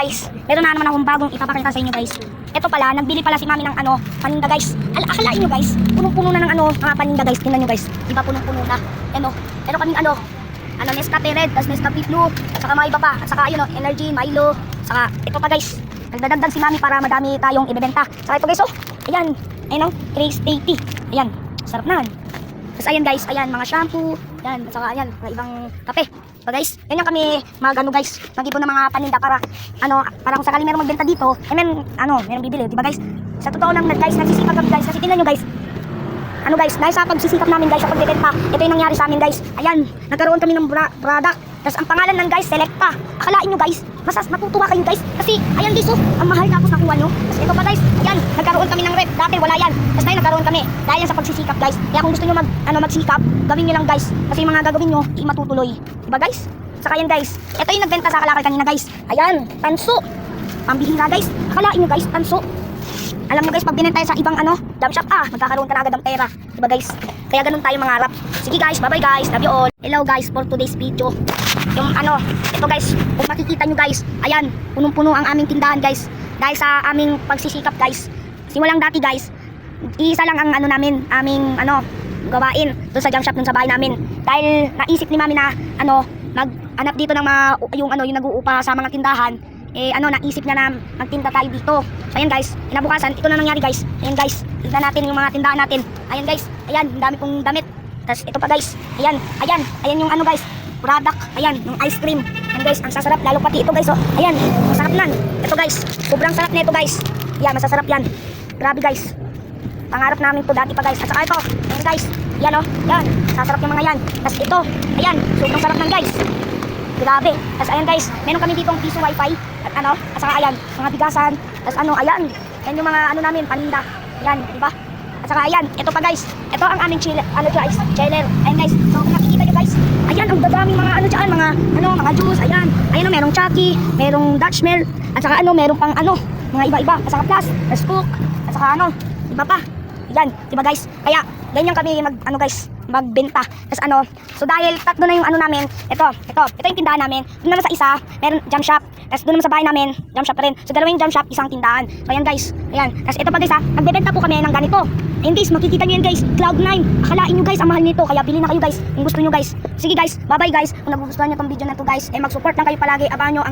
guys, meron na naman akong bagong ipapakita sa inyo guys. Ito pala, nagbili pala si mami ng paninda guys. Akalain nyo guys, punong-puno na ng mga paninda guys. Tingnan nyo guys, diba punong-puno na. Yan o, meron kaming Nescafe Red, tas Nescafe Blue, saka mga iba pa. At saka ayun Energy, Milo, saka ito pa guys. Nagdadagdag si mami para madami tayong ibebenta. Saka ito guys ayan, Trace 80. Ayan, sarap na. Tapos ayan guys, ayan mga shampoo, yan, at saka ayan, mga ibang kape. So guys, ganyan kami guys, mag-ipon ng mga paninda para para kung sakali merong magbenta dito, merong bibili, di ba guys? Sa totoo lang guys, nagsisipag kami guys, kasi tingnan nyo guys. Dahil sa pagsisikap namin guys sa pagbebenta, ito yung nangyari sa amin guys. Ayan, nagkaroon kami ng product. Tapos ang pangalan ng guys, Selecta. Akalain nyo guys, matutuwa kayo guys. Kasi ayan guys, ang mahal tapos nakuha nyo. Tapos ito pa guys, ayan, nagkaroon kami ng rep. Dati wala yan. Tapos dahil nagkaroon kami, dahil sa pagsisikap guys. Kaya kung gusto nyo magsikap, gawin nyo lang guys. Kasi yung mga gagawin nyo, di matutuloy. Diba guys? Saka yan guys, ito yung nagbenta sa Kalakal kanina guys. Ayan, tanso. Pambihira guys, akalain nyo guys, tanso. Alam nyo guys, pag binenta sa ibang jam shop, magkakaroon ka na agad ng pera. Diba guys? Kaya ganun tayo mga rap. Sige guys, bye bye guys, love you all. Hello guys, for today's video. Yung ito guys, kung makikita nyo guys, ayan, punong-puno ang aming tindahan guys. Dahil sa aming pagsisikap guys. Simulang dati guys, isa lang ang aming gawain doon sa jam shop, doon sa bahay namin. Dahil naisip ni mami na mag-anap dito ng yung nag-uupa sa mga tindahan. Naisip niya na magtinda tayo dito. So ayan guys, inabukasan, ito na nangyari guys. Ayan guys, tignan natin yung mga tindahan natin. Ayan guys, ayan, ang dami kong damit. Tapos ito pa guys, ayan yung guys, product, ayan, yung ice cream. Ayan guys, ang sasarap, lalo pati ito guys, ayan, masarap nan. Ito guys, sobrang sarap na ito guys. Ayan, masasarap yan. Grabe guys, pangarap namin to dati pa guys. At saka ito, ayan guys, yan yan, sasarap yung mga yan. Tapos ito, ayan, sobrang sarap nan guys. Grabe. Tapos ayan guys, meron kami ditong piso wifi. At at saka ayan, mga bigasan. Tapos ayan, yan yung mga namin, paninda. Ayan, di ba? At saka ayan, ito pa guys. Ito ang aming chiller. Ayan guys, so kung nakikita nyo guys, ayan, ang dadaming mga dyan, mga juice, ayan. Ayan merong Chucky, merong Dutch Mill, at saka merong pang mga iba-iba. At saka plus, there's Coke, at saka iba pa. Ayan, di ba guys? Kaya, ganyan kami magbenta. Tapos so dahil tatlo na yung namin, ito yung tindahan namin. Doon naman sa isa, meron jam shop. Tapos doon naman sa bahay namin, jam shop pa rin. So dalawang jam shop, isang tindahan. So ayan guys, ayan. Tapos ito pa guys nagbebenta po kami ng ganito. Ayun guys, makikita nyo yan guys, Cloud9. Akalain nyo guys, ang mahal nito. Kaya bili na kayo guys, kung gusto nyo guys. Sige guys, bye bye guys. Kung nagugustuhan nyo tong video na to guys, mag-support lang kayo palagi. Abangan nyo ang